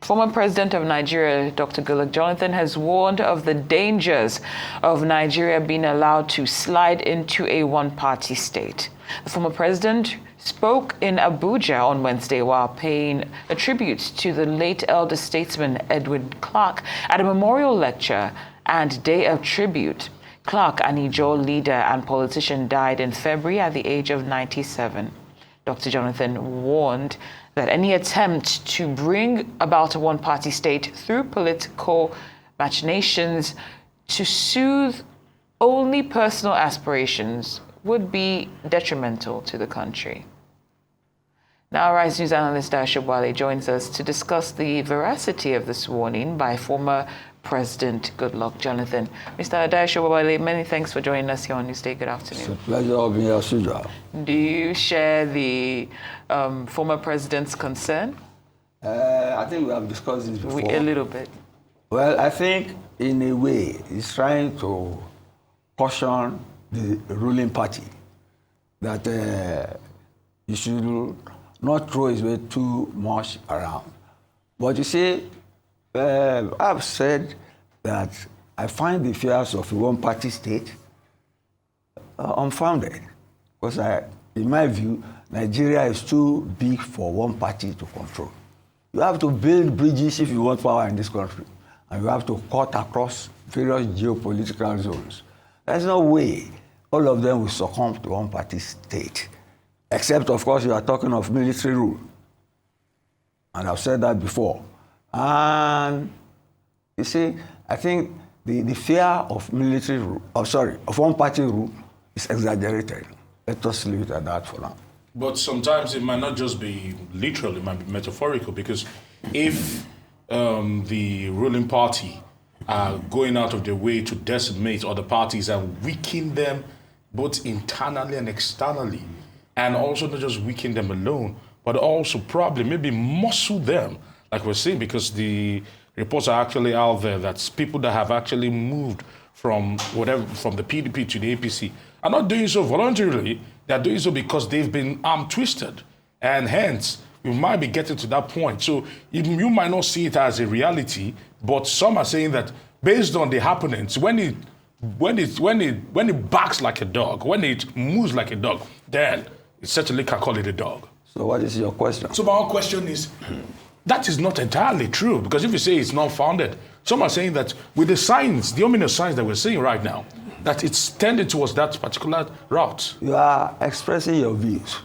Former President of Nigeria, Dr. Goodluck Jonathan, has warned of the dangers of Nigeria being allowed to slide into a one-party state. The former president spoke in Abuja on Wednesday while paying a tribute to the late elder statesman Edwin Clark at a memorial lecture and day of tribute. Clark, an Ijaw leader and politician, died in February at the age of 97. Dr. Jonathan warned that any attempt to bring about a one-party state through political machinations to soothe only personal aspirations would be detrimental to the country. Now, Rise News analyst Sobowale joins us to discuss the veracity of this warning by former President Goodluck Jonathan. Mr. Sobowale, many thanks for joining us here on Newsday. Good afternoon. It's a pleasure of being here, Suja. Do you share the former president's concern? I think we have discussed this before. A little bit. Well, I think in a way he's trying to caution the ruling party that you should not throw his weight too much around. But you see, I've said that I find the fears of a one-party state unfounded. Because in my view, Nigeria is too big for one party to control. You have to build bridges if you want power in this country. And you have to cut across various geopolitical zones. There's no way all of them will succumb to one-party state. Except, of course, you are talking of military rule. And I've said that before. And you see, I think the fear of military rule, of one-party rule is exaggerated. Let us leave it at that for now. But sometimes it might not just be literal, it might be metaphorical, because if the ruling party are going out of their way to decimate other parties and weaken them both internally and externally, and also not just weaken them alone, but also probably maybe muscle them, like we're saying, because the reports are actually out there that people that have actually moved from the PDP to the APC are not doing so voluntarily. They're doing so because they've been arm twisted, and hence we might be getting to that point. So you might not see it as a reality, but some are saying that based on the happenings, when it barks like a dog, when it moves like a dog, then it certainly can call it a dog. So what is your question? So my question is, that is not entirely true, because if you say it's not founded, some are saying that with the signs, the ominous signs that we're seeing right now, that it's tending towards that particular route. You are expressing your views.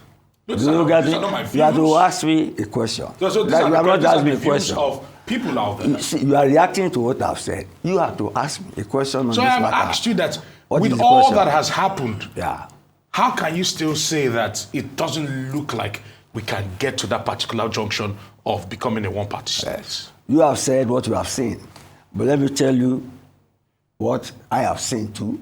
These are not my views. You have to ask me a question. So these are the views of people out there. You are reacting to what I've said. You have to ask me a question on this matter. So I have asked you that with all that has happened, how can you still say that it doesn't look like we can get to that particular junction of becoming a one-party state? Yes. You have said what you have seen. But let me tell you what I have seen too.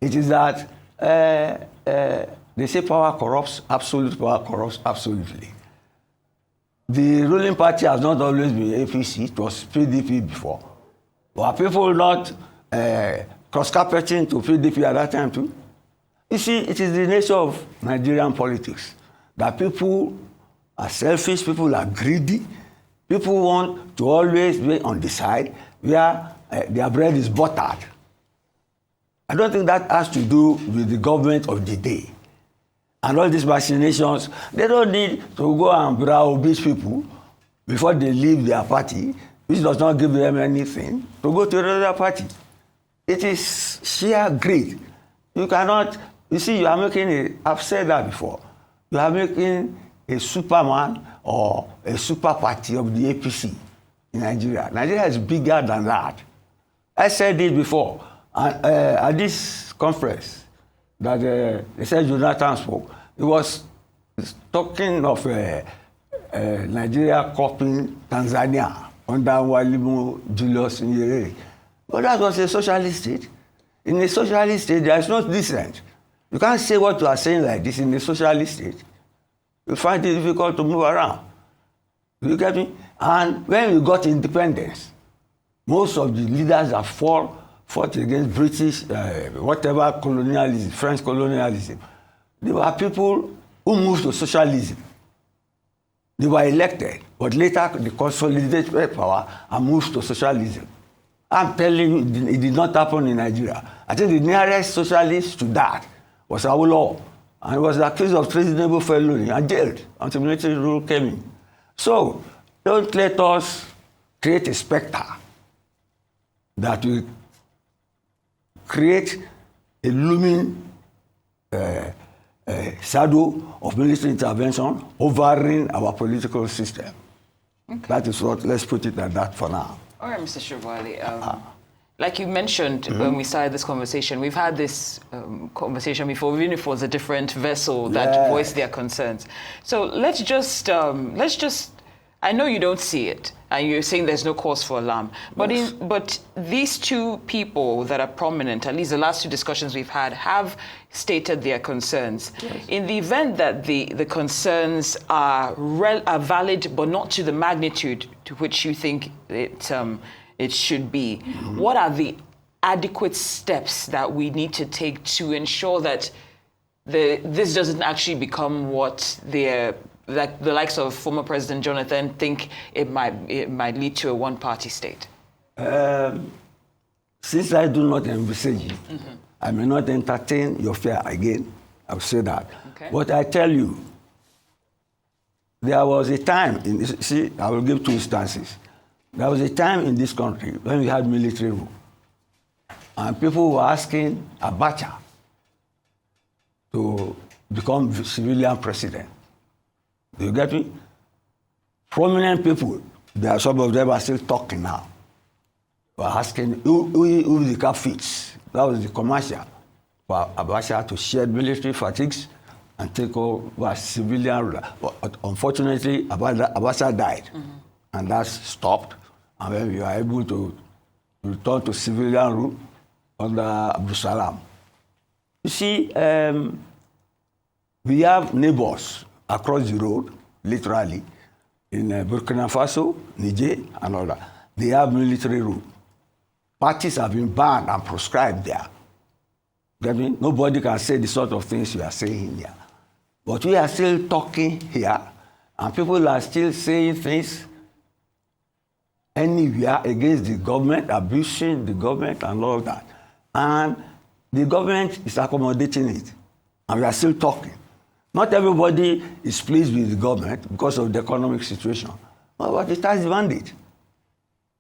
It is that they say power corrupts, absolute power corrupts absolutely. The ruling party has not always been APC, it was PDP before. Were people not cross-carpeting to PDP at that time too? You see, it is the nature of Nigerian politics that people are selfish, people are greedy, people want to always be on the side where their bread is buttered. I don't think that has to do with the government of the day. And all these machinations, they don't need to go and browbeat people before they leave their party, which does not give them anything, to go to another party. It is sheer greed. You cannot, you see, you are making I've said that before, you are making a Superman or a super party of the APC in Nigeria. Nigeria is bigger than that. I said it before at this conference that they said Jonathan spoke. He was talking of Nigeria copying Tanzania under Mwalimu Julius Nyerere. But that was a socialist state. In a socialist state, there is no dissent. You can't say what you are saying like this in a socialist state. You find it difficult to move around. You get me? And when we got independence, most of the leaders that fought against British, whatever colonialism, French colonialism, they were people who moved to socialism. They were elected, but later they consolidated power and moved to socialism. I'm telling you, it did not happen in Nigeria. I think the nearest socialist to that was Sobowale, and he was accused of treasonable felony and jailed until military rule came in. So don't let us create a specter that will create a looming shadow of military intervention overing our political system. Okay. That is what, let's put it like that for now. All right, Mr. Sobowale. Like you mentioned when we started this conversation, we've had this conversation before, even if it was a different vessel that voiced their concerns. So let's just, I know you don't see it, and you're saying there's no cause for alarm, but yes. But these two people that are prominent, at least the last two discussions we've had, have stated their concerns. Yes. In the event that the concerns are valid, but not to the magnitude to which you think it should be, what are the adequate steps that we need to take to ensure that this doesn't actually become what like the likes of former President Jonathan think it might lead to a one-party state? Since I do not envisage it, I may not entertain your fear again. I'll say that. Okay. But I tell you, there was a time, I will give two instances. There was a time in this country when we had military rule, and people were asking Abacha to become civilian president. Do you get me? Prominent people, some of them are still talking now, were asking who the cap fits. That was the commercial for Abacha to shed military fatigues and take over civilian rule. But unfortunately, Abacha died, and that stopped. And then we are able to return to civilian rule under Abdul Salam. You see, we have neighbors across the road, literally, in Burkina Faso, Niger, and all that. They have military rule. Parties have been banned and proscribed there. Get me? Nobody can say the sort of things you are saying here. But we are still talking here, and people are still saying things anywhere against the government, abusing the government and all that. And the government is accommodating it. And we are still talking. Not everybody is pleased with the government because of the economic situation. But it has demanded.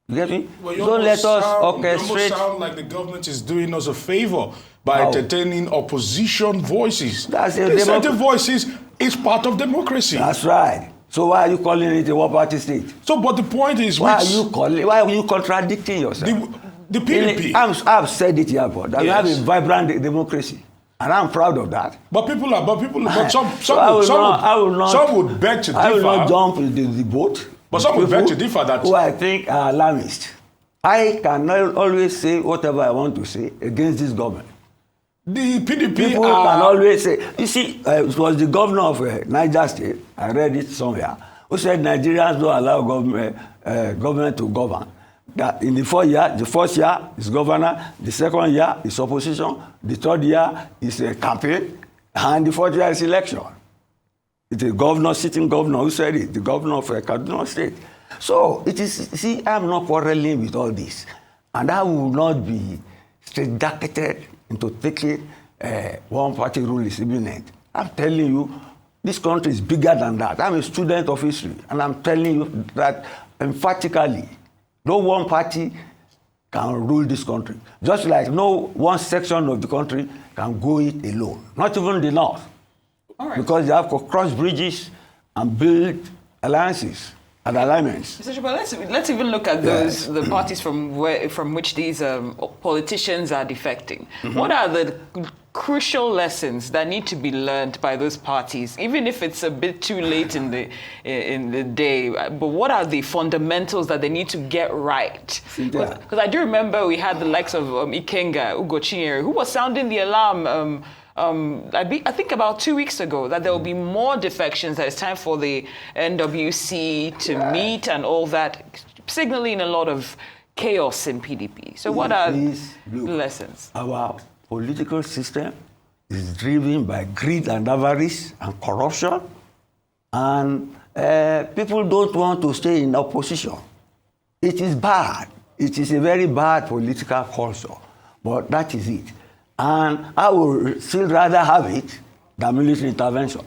You get me? Well, don't let us orchestrate. You almost sound like the government is doing us a favor by entertaining opposition voices. That's Dissenting voices is part of democracy. That's right. So why are you calling it a one-party state? So, but the point is, why are you contradicting yourself? The PDP. I've said it here, but we have a vibrant democracy, and I'm proud of that. But some would beg to differ. I will not jump into the boat. But some would beg to differ that. Who I think are alarmist. I cannot always say whatever I want to say against this government. The PDP people can always say, you see, it was the governor of Niger State, I read it somewhere, who said Nigerians don't allow government to govern. That in the first year is governor, the second year is opposition, the third year is a campaign, and the fourth year is election. It's a governor, sitting governor who said it, the governor of Kaduna State. So it is, see, I'm not quarreling with all this. And I will not be straitjacketed into taking one-party rule is imminent. I'm telling you, this country is bigger than that. I'm a student of history, and I'm telling you that emphatically, no one party can rule this country. Just like no one section of the country can go it alone. Not even the North. All right. Because they have to cross bridges and build alliances and alignments. Mr. Sobowale, let's even look at those the parties from which these politicians are defecting. What are the crucial lessons that need to be learned by those parties, even if it's a bit too late in the day? But what are the fundamentals that they need to get right? Because I do remember we had the likes of Ikenga, Ugo Chinyere, who was sounding the alarm. I think about 2 weeks ago that there will be more defections, that it's time for the NWC to meet and all that, signaling a lot of chaos in PDP. So what are the lessons? Our political system is driven by greed and avarice and corruption. And people don't want to stay in opposition. It is bad. It is a very bad political culture, but that is it. And I would still rather have it than military intervention.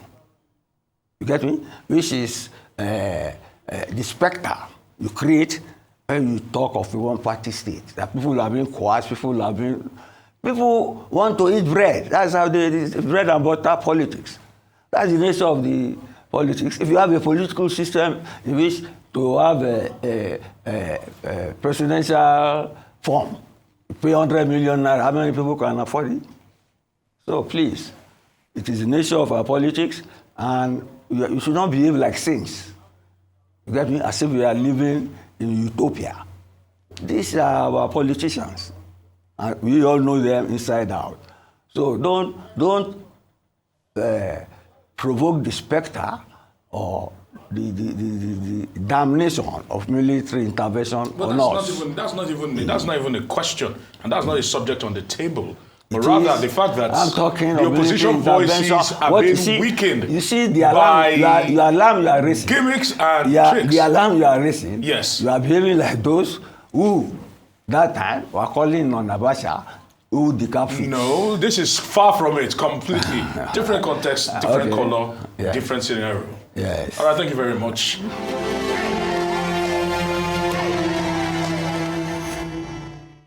You get me? Which is the specter you create when you talk of a one-party state. That people are being coerced, people want to eat bread. That's how it's bread and butter politics. That's the nature of the politics. If you have a political system in which to have a presidential form, you pay 100 million naira, how many people can afford it? So please, it is the nature of our politics, and you should not behave like saints. You get me? As if we are living in utopia. These are our politicians, and we all know them inside out. So don't provoke the specter or the damnation of military intervention on us. That's not even a question, and that's not a subject on the table. But rather the fact that the opposition voices are being weakened. You see the alarm, your alarm you are raising. Gimmicks and tricks. The alarm you are raising. Yes. You are behaving like those who that time were calling on Abacha who decapitated. No, this is far from it completely. Different context, different color, different scenario. Yes. All right, thank you very much.